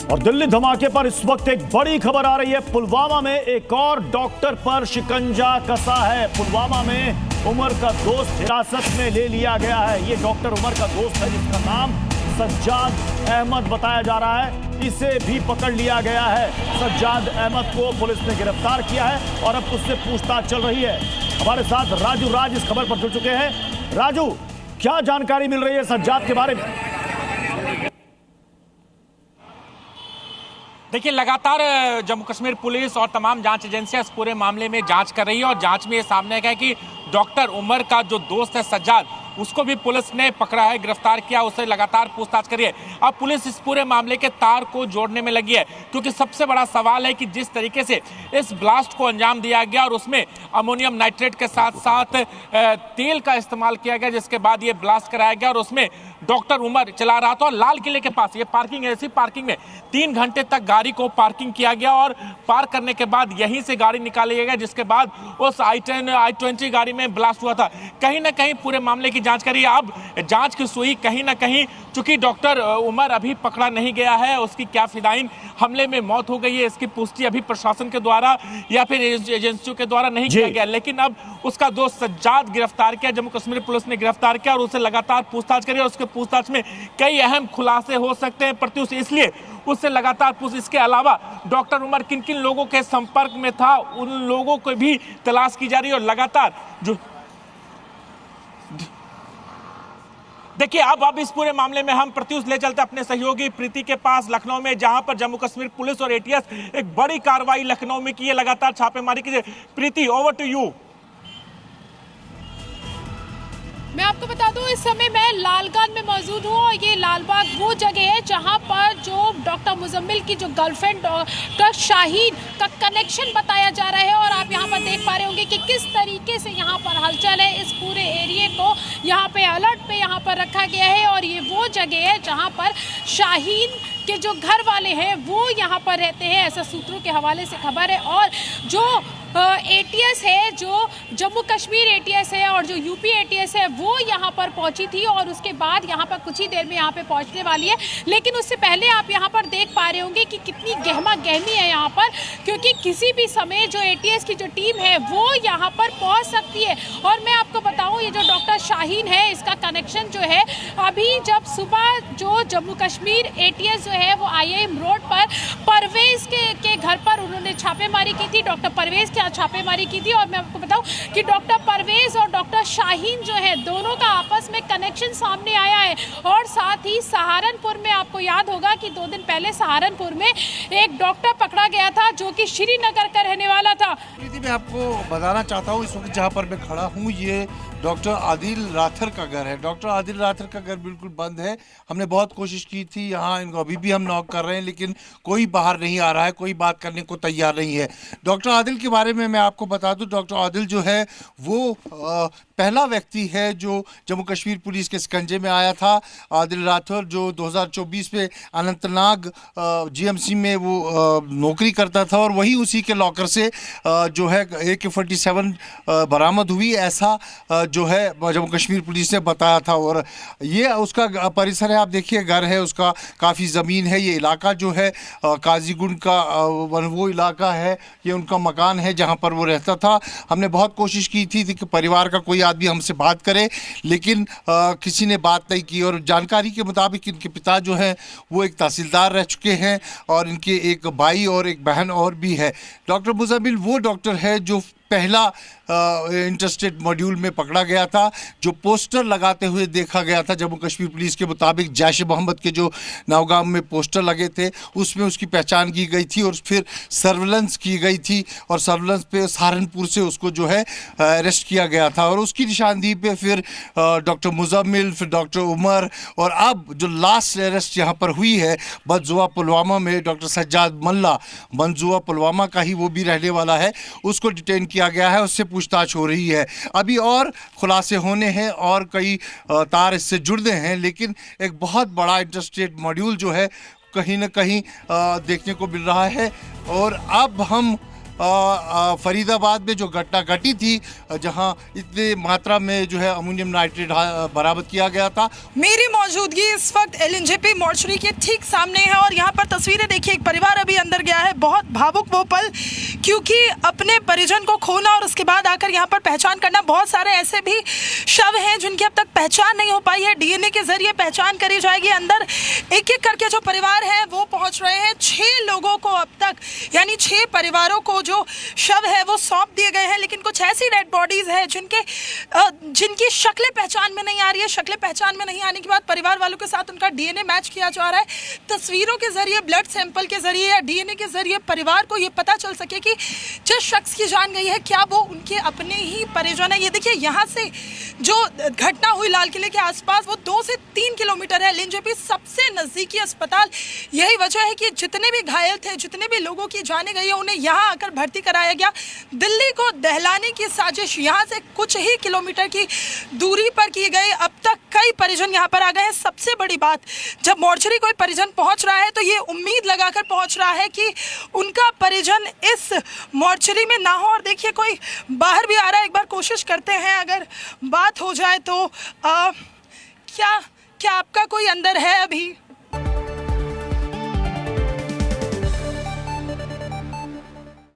और दिल्ली धमाके पर इस वक्त एक बड़ी खबर आ रही है। पुलवामा में एक और डॉक्टर पर शिकंजा कसा है। पुलवामा में उमर का दोस्त हिरासत में ले लिया गया है। ये डॉक्टर उमर का दोस्त है जिसका नाम सज्जाद अहमद बताया जा रहा है। इसे भी पकड़ लिया गया है। सज्जाद अहमद को पुलिस ने गिरफ्तार किया है और अब उससे पूछताछ चल रही है। हमारे साथ राजू राज इस खबर पर जुड़ चुके हैं। राजू, क्या जानकारी मिल रही है सज्जाद के बारे में? देखिए, लगातार जम्मू कश्मीर पुलिस और तमाम जांच एजेंसियां इस पूरे मामले में जांच कर रही है और जांच में ये सामने आया कि डॉक्टर उमर का जो दोस्त है सज्जाद, उसको भी पुलिस ने पकड़ा है, गिरफ्तार किया, उससे लगातार पूछताछ करी है। अब पुलिस इस पूरे मामले के तार को जोड़ने में लगी है, क्योंकि सबसे बड़ा सवाल है कि जिस तरीके से इस ब्लास्ट को अंजाम दिया गया और उसमें अमोनियम नाइट्रेट के साथ साथ तेल का इस्तेमाल किया गया, जिसके बाद ये ब्लास्ट कराया गया और उसमें डॉक्टर उमर चला रहा था और लाल किले के पास ये पार्किंग है, ऐसी पार्किंग में 3 घंटे तक गाड़ी को पार्किंग किया गया और पार्क करने के बाद यहीं से गाड़ी निकाली गई, जिसके बाद उस i10 i20 गाड़ी में ब्लास्ट हुआ था। कहीं ना कहीं पूरे मामले की जांच करी। अब जांच की सुई कहीं ना कहीं, चूंकि डॉक्टर उमर अभी पकड़ा नहीं गया है, उसकी क्या फिदायीन हमले में मौत हो गई है, इसकी पुष्टि अभी प्रशासन के द्वारा या फिर एजेंसियों के द्वारा नहीं किया गया। लेकिन अब उसका दोस्त सज्जाद गिरफ्तार किया, जम्मू कश्मीर पुलिस ने गिरफ्तार किया और उसे लगातार पूछताछ करी और उसके पूछताछ में कई अहम खुलासे हो सकते हैं प्रत्युष, इसलिए उससे लगातार पूछ। इसके अलावा डॉक्टर उमर किन किन लोगों के संपर्क में था, उन लोगों को भी तलाश की जा रही है और लगातार जो देखिए, अब इस पूरे मामले में हम प्रत्युष ले चलते अपने सहयोगी प्रीति के पास लखनऊ में, जहां पर जम्मू कश्मीर पुलिस और एटीएस एक बड़ी कार्रवाई लखनऊ में की है, लगातार छापेमारी की। प्रीति, ओवर टू यू। मैं आपको बता दूं, इस समय मैं लालबाग में मौजूद हूं और ये लालबाग वो जगह है जहां पर जो डॉक्टर मुजम्मिल की जो गर्लफ्रेंड डॉक्टर शाहीन का कनेक्शन बताया जा रहा है और आप यहां पर देख पा रहे होंगे कि किस तरीके से यहां पर हलचल है। इस पूरे एरिया को यहां पे अलर्ट पे यहां पर रखा गया है और ये वो जगह है जहां पर शाहीन के जो घर वाले हैं वो यहाँ पर रहते हैं, ऐसा सूत्रों के हवाले से खबर है। और जो एटीएस है, जो जम्मू कश्मीर एटीएस है और जो यूपी एटीएस है, वो यहाँ पर पहुँची थी और उसके बाद यहाँ पर कुछ ही देर में यहाँ पे पहुँचने वाली है। लेकिन उससे पहले आप यहाँ पर देख पा रहे होंगे कि कितनी गहमा गहमी है यहाँ पर, क्योंकि किसी भी समय जो एटीएस की जो टीम है वो यहाँ पर पहुँच सकती है। और मैं आपको बताऊँ, ये जो डॉक्टर शाहीन है, इसका कनेक्शन जो है, अभी जब सुबह जो जम्मू कश्मीर एटीएस जो है वो IIM रोड पर परवेज के घर पर उन्होंने छापेमारी की थी, डॉक्टर परवेज के छापेमारी की थी। और मैं आपको बताऊं कि डॉक्टर परवेज और डॉक्टर शाहीन जो है, दोनों का आपस में कनेक्शन सामने आया है। और साथ ही सहारनपुर में आपको याद होगा कि 2 दिन पहले सहारनपुर में एक डॉक्टर पकड़ा गया था जो कि श्रीनगर का रहने वाला था। मैं आपको बताना चाहता हूँ, इस वक्त जहाँ पर मैं खड़ा हूँ, ये डॉक्टर आदिल राथर का घर है। डॉक्टर आदिल राथर का घर बिल्कुल बंद है। हमने बहुत कोशिश की थी यहाँ, इनको अभी भी हम नॉक कर रहे हैं, लेकिन कोई बाहर नहीं आ रहा है, कोई बात करने को तैयार नहीं है। डॉक्टर आदिल के बारे में मैं आपको बता दूं, डॉक्टर आदिल जो है वो पहला व्यक्ति है जो जम्मू कश्मीर पुलिस के शिकंजे में आया था। आदिल राठौर जो 2024 में अनंतनाग GMC में वो नौकरी करता था और वही उसी के लॉकर से जो है AK-47 बरामद हुई, ऐसा जो है जम्मू कश्मीर पुलिस ने बताया था। और ये उसका परिसर है, आप देखिए, घर है उसका, काफ़ी ज़मीन है। ये इलाका जो है काजीगुंड का वो इलाका है, ये उनका मकान है जहाँ पर वो रहता था। हमने बहुत कोशिश की थी कि परिवार का कोई आदमी हमसे बात करे, लेकिन किसी ने बात नहीं की। और जानकारी के मुताबिक इनके पिता जो हैं वो एक तहसीलदार रह चुके हैं और इनके एक भाई और एक बहन और भी है। डॉक्टर मुजम्मिल वो डॉक्टर है जो पहला इंटरस्टेट मॉड्यूल में पकड़ा गया था, जो पोस्टर लगाते हुए देखा गया था। जम्मू कश्मीर पुलिस के मुताबिक जैश मोहम्मद के जो नौगाम में पोस्टर लगे थे उसमें उसकी पहचान की गई थी और फिर सर्विलेंस की गई थी और सर्विलेंस पे सहारनपुर से उसको जो है अरेस्ट किया गया था। और उसकी निशानदेही पे फिर डॉक्टर मुजम्मिल, फिर डॉक्टर उमर और अब जो लास्ट अरेस्ट यहाँ पर हुई है बदजुआ पुलवामा में, डॉक्टर सज्जाद मल्ला, मंजुआ पुलवामा का ही वो भी रहने वाला है, उसको डिटेन किया गया है, उससे पूछताछ हो रही है। अभी और खुलासे होने हैं और कई तार इससे जुड़ने हैं, लेकिन एक बहुत बड़ा इंटरस्टेट मॉड्यूल जो है कहीं ना कहीं देखने को मिल रहा है। और अब हम फरीदाबाद में जो घटना घटी थी, जहां इतने मात्रा में जो है अमोनियम नाइट्रेट बरामद किया गया था। मेरी मौजूदगी इस वक्त एलएनजेपी मॉर्चरी के ठीक सामने है और यहाँ पर तस्वीरें देखिए, एक परिवार अभी अंदर गया है। बहुत भावुक वो पल, क्योंकि अपने परिजन को खोना और उसके बाद आकर यहाँ पर पहचान करना। बहुत सारे ऐसे भी शव हैं जिनकी अब तक पहचान नहीं हो पाई है, डीएनए के जरिए पहचान करी जाएगी। अंदर एक एक करके जो परिवार है वो पहुंच रहे हैं। 6 लोगों को अब तक, यानी 6 परिवारों को जो शव है वो सौंप दिए गए हैं, लेकिन कुछ ऐसी डेड बॉडीज है जिनकी शक्लें पहचान में नहीं आ रही है। शक्लें पहचान में नहीं आने के बाद परिवार वालों के साथ उनका डीएनए मैच किया जा रहा है। तस्वीरों के जरिए, ब्लड सैंपल के जरिए या डीएनए के जरिए परिवार को ये पता चल सके कि जिस शख्स की जान गई है क्या वो उनके अपने ही परिजन है। ये देखिए, यहाँ से जो घटना हुई लाल किले के आसपास, वो 2 से 3 किलोमीटर है एलएनजेपी सबसे नजदीकी अस्पताल। यही वजह है कि जितने भी घायल थे, जितने भी लोगों की जाने गई है, उन्हें यहाँ आकर भर्ती कराया गया। दिल्ली को दहलाने की साजिश यहाँ से कुछ ही किलोमीटर की दूरी पर की गई। अब तक कई परिजन यहाँ पर आ गए हैं। सबसे बड़ी बात, जब मॉर्चरी कोई परिजन पहुँच रहा है तो ये उम्मीद लगाकर पहुँच रहा है कि उनका परिजन इस मॉर्चरी में ना हो। और देखिए, कोई बाहर भी आ रहा है, एक बार कोशिश करते हैं अगर बात हो जाए तो। क्या आपका कोई अंदर है अभी?